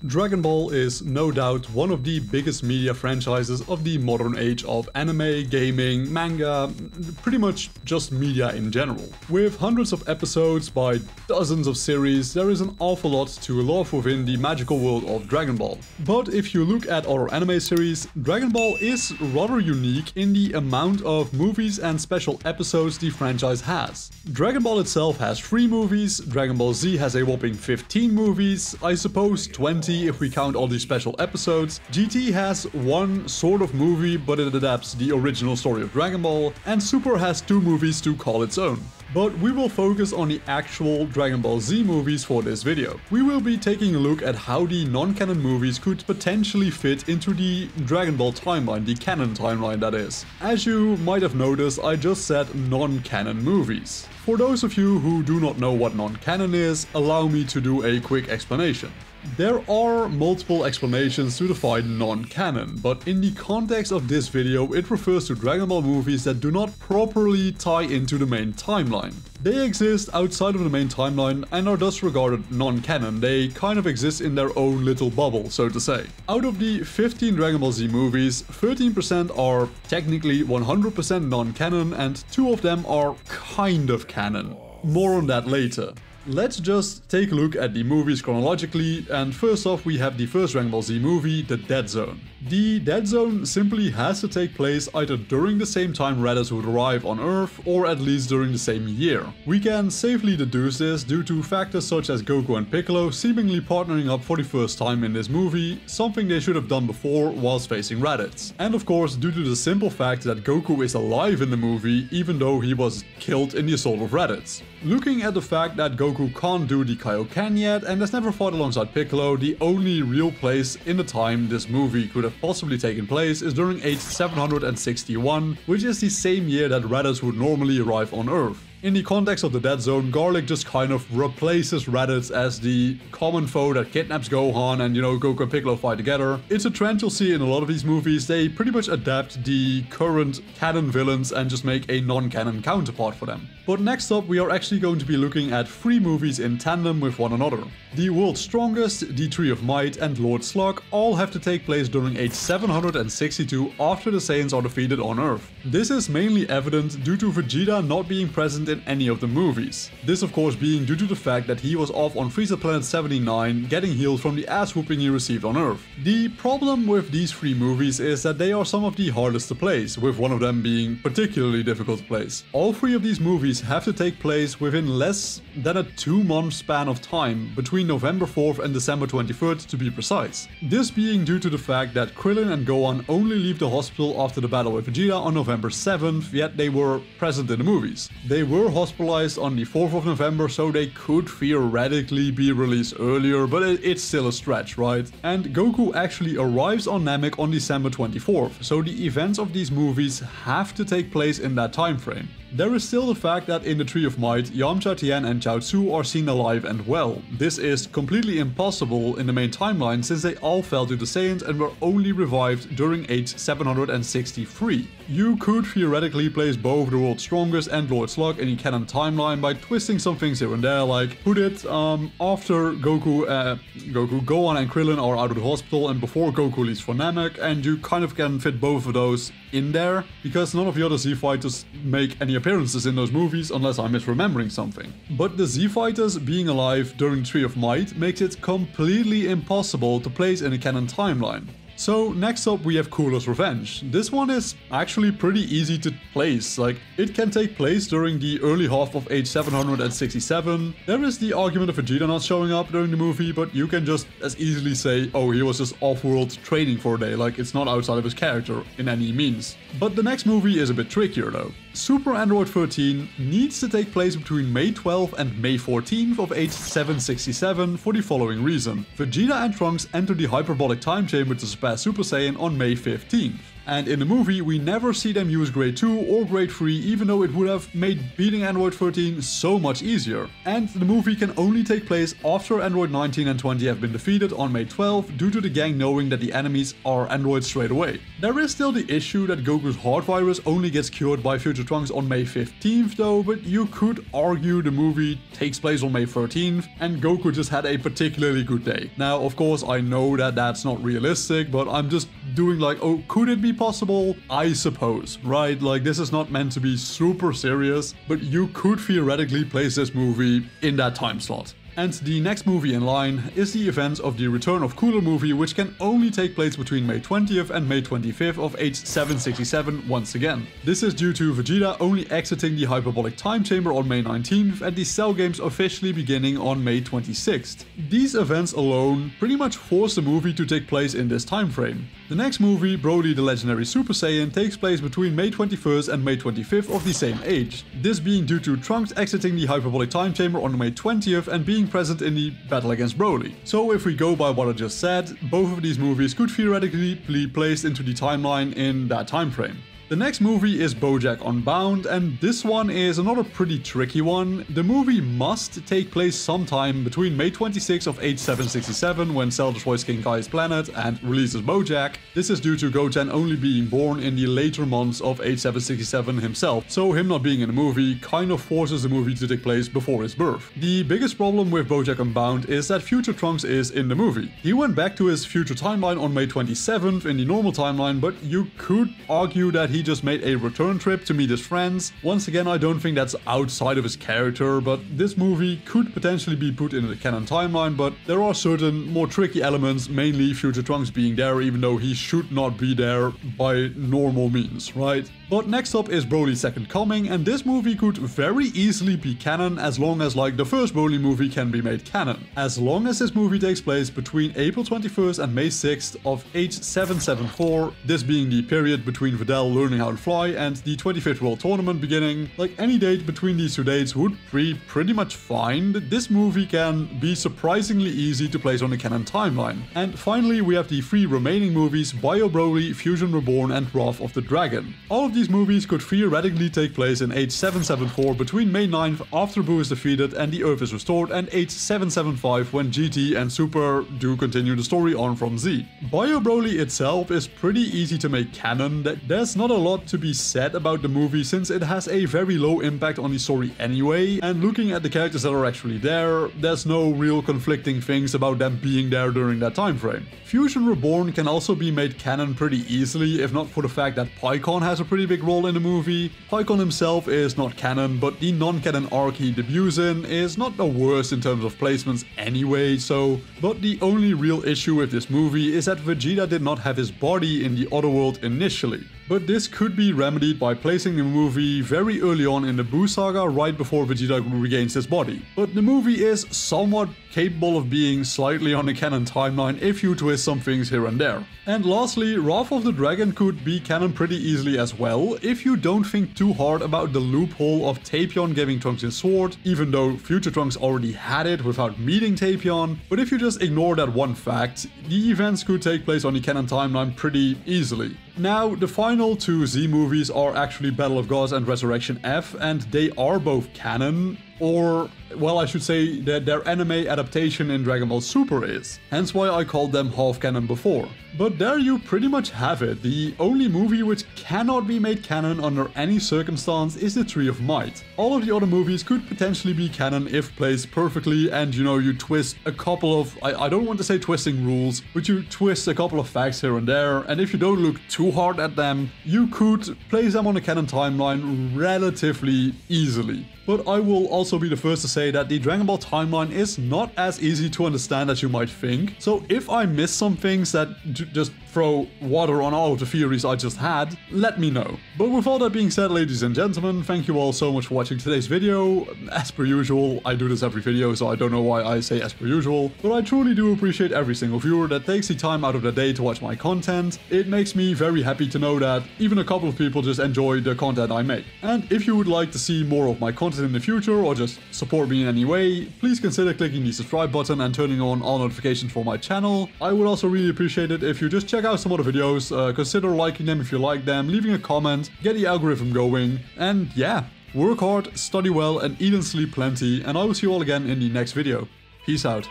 Dragon Ball is no doubt one of the biggest media franchises of the modern age of anime, gaming, manga, pretty much just media in general. With hundreds of episodes by dozens of series, there is an awful lot to love within the magical world of Dragon Ball. But if you look at other anime series, Dragon Ball is rather unique in the amount of movies and special episodes the franchise has. Dragon Ball itself has 3 movies, Dragon Ball Z has a whopping 15 movies, I suppose 20 if we count all the special episodes. GT has one sort of movie, but it adapts the original story of Dragon Ball, and Super has 2 movies to call its own. But we will focus on the actual Dragon Ball Z movies for this video. We will be taking a look at how the non-canon movies could potentially fit into the Dragon Ball timeline, the canon timeline that is. As you might have noticed, I just said non-canon movies. For those of you who do not know what non-canon is, allow me to do a quick explanation. There are multiple explanations to define non-canon, but in the context of this video it refers to Dragon Ball movies that do not properly tie into the main timeline. They exist outside of the main timeline and are thus regarded non-canon. They kind of exist in their own little bubble, so to say. Out of the 15 Dragon Ball Z movies, 13% are technically 100% non-canon and 2 of them are kind of canon. More on that later. Let's just take a look at the movies chronologically, and first off we have the first Dragon Ball Z movie, The Dead Zone. The Dead Zone simply has to take place either during the same time Raditz would arrive on Earth, or at least during the same year. We can safely deduce this due to factors such as Goku and Piccolo seemingly partnering up for the first time in this movie, something they should have done before whilst facing Raditz. And of course due to the simple fact that Goku is alive in the movie even though he was killed in the assault of Raditz. Looking at the fact that Goku can't do the Kaioken yet and has never fought alongside Piccolo, the only real place in the time this movie could have possibly taken place is during age 761, which is the same year that Raditz would normally arrive on Earth. In the context of the Dead Zone, Garlic just kind of replaces Raditz as the common foe that kidnaps Gohan and, Goku and Piccolo fight together. It's a trend you'll see in a lot of these movies. They pretty much adapt the current canon villains and just make a non-canon counterpart for them. But next up, we are actually going to be looking at 3 movies in tandem with one another. The World's Strongest, The Tree of Might, and Lord Slug all have to take place during age 762 after the Saiyans are defeated on Earth. This is mainly evident due to Vegeta not being present in any of the movies. This of course being due to the fact that he was off on Frieza Planet 79 getting healed from the ass whooping he received on Earth. The problem with these 3 movies is that they are some of the hardest to place, with one of them being particularly difficult to place. All 3 of these movies have to take place within less than a 2-month span of time, between November 4th and December 23rd to be precise. This being due to the fact that Krillin and Gohan only leave the hospital after the battle with Vegeta on November 7th, yet they were present in the movies. They were hospitalized on the 4th of November, so they could theoretically be released earlier, but it's still a stretch, right? And Goku actually arrives on Namek on December 24th, so the events of these movies have to take place in that time frame. There is still the fact that in the Tree of Might, Yamcha, Tien and Chaozu are seen alive and well. This is completely impossible in the main timeline since they all fell to the Saiyans and were only revived during age 763. You could theoretically place both the World's Strongest and Lord Slug in the canon timeline by twisting some things here and there, like put it after Gohan and Krillin are out of the hospital and before Goku leaves for Namek, and you kind of can fit both of those in there because none of the other Z fighters make any appearances in those movies unless I'm misremembering something. But the Z fighters being alive during Tree of Might makes it completely impossible to place in a canon timeline. So next up we have Cooler's Revenge. This one is actually pretty easy to place, like it can take place during the early half of age 767. There is the argument of Vegeta not showing up during the movie, but you can just as easily say, oh, he was just off-world training for a day, like it's not outside of his character in any means. But the next movie is a bit trickier though. Super Android 13 needs to take place between May 12th and May 14th of age 767 for the following reason. Vegeta and Trunks enter the hyperbolic time chamber to surpass Super Saiyan on May 15th. And in the movie, we never see them use Grade 2 or Grade 3, even though it would have made beating Android 13 so much easier. And the movie can only take place after Android 19 and 20 have been defeated on May 12 due to the gang knowing that the enemies are androids straight away. There is still the issue that Goku's heart virus only gets cured by Future Trunks on May 15th though, but you could argue the movie takes place on May 13th and Goku just had a particularly good day. Now, of course, I know that that's not realistic, but I'm just doing like, oh, could it be possible? I suppose, right? Like, this is not meant to be super serious, but you could theoretically place this movie in that time slot. And the next movie in line is the events of the Return of Cooler movie, which can only take place between May 20th and May 25th of age 767 once again. This is due to Vegeta only exiting the hyperbolic time chamber on May 19th and the Cell games officially beginning on May 26th. These events alone pretty much force the movie to take place in this time frame. The next movie, Broly the Legendary Super Saiyan, takes place between May 21st and May 25th of the same age. This being due to Trunks exiting the hyperbolic time chamber on May 20th and being present in the battle against Broly. So if we go by what I just said, both of these movies could theoretically be placed into the timeline in that time frame. The next movie is BoJack Unbound, and this one is another pretty tricky one. The movie must take place sometime between May 26th of age 767 when Cell destroys King Kai's planet and releases BoJack. This is due to Goten only being born in the later months of age 767 himself, so him not being in the movie kind of forces the movie to take place before his birth. The biggest problem with BoJack Unbound is that Future Trunks is in the movie. He went back to his future timeline on May 27th in the normal timeline, but you could argue that he just made a return trip to meet his friends. Once again, I don't think that's outside of his character, but this movie could potentially be put in the canon timeline, but there are certain more tricky elements, mainly Future Trunks being there, even though he should not be there by normal means, right? But next up is Broly's Second Coming, and this movie could very easily be canon as long as like the first Broly movie can be made canon. As long as this movie takes place between April 21st and May 6th of age 774, this being the period between Videl learning how to fly and the 25th World Tournament beginning, like any date between these two dates would be pretty much fine. This movie can be surprisingly easy to place on the canon timeline. And finally, we have the three remaining movies, Bio Broly, Fusion Reborn and Wrath of the Dragon. All of these movies could theoretically take place in age 774 between May 9th after Buu is defeated and the Earth is restored, and age 775 when GT and Super do continue the story on from Z. Bio Broly itself is pretty easy to make canon. There's not a lot to be said about the movie since it has a very low impact on the story anyway, and looking at the characters that are actually there, there's no real conflicting things about them being there during that time frame. Fusion Reborn can also be made canon pretty easily, if not for the fact that Pikkon has a pretty big role in the movie. Pikkon himself is not canon, but the non-canon arc he debuts in is not the worst in terms of placements anyway, so... But the only real issue with this movie is that Vegeta did not have his body in the other world initially. But this could be remedied by placing the movie very early on in the Buu saga, right before Vegeta regains his body. But the movie is somewhat capable of being slightly on the canon timeline if you twist some things here and there. And lastly, Wrath of the Dragon could be canon pretty easily as well, if you don't think too hard about the loophole of Tapion giving Trunks his sword, even though Future Trunks already had it without meeting Tapion. But if you just ignore that one fact, the events could take place on the canon timeline pretty easily. Now, the final two Z movies are actually Battle of Gods and Resurrection F, and they are both canon, or, well, I should say that their anime adaptation in Dragon Ball Super is. Hence why I called them half canon before. But there you pretty much have it. The only movie which cannot be made canon under any circumstance is the Tree of Might. All of the other movies could potentially be canon if placed perfectly and, you know, you twist a couple of, I don't want to say twisting rules, but you twist a couple of facts here and there, and if you don't look too hard at them, you could place them on a canon timeline relatively easily. But I will also be the first to say that the Dragon Ball timeline is not as easy to understand as you might think. So if I miss some things that just throw water on all of the theories I just had, let me know. But with all that being said, ladies and gentlemen, thank you all so much for watching today's video. As per usual, I do this every video, so I don't know why I say as per usual, but I truly do appreciate every single viewer that takes the time out of their day to watch my content. It makes me very happy to know that even a couple of people just enjoy the content I make. And if you would like to see more of my content in the future or just support me in any way, please consider clicking the subscribe button and turning on all notifications for my channel. I would also really appreciate it if you just check check out some other videos, consider liking them if you like them, leaving a comment, get the algorithm going, and yeah, work hard, study well, and eat and sleep plenty, and I will see you all again in the next video. Peace out.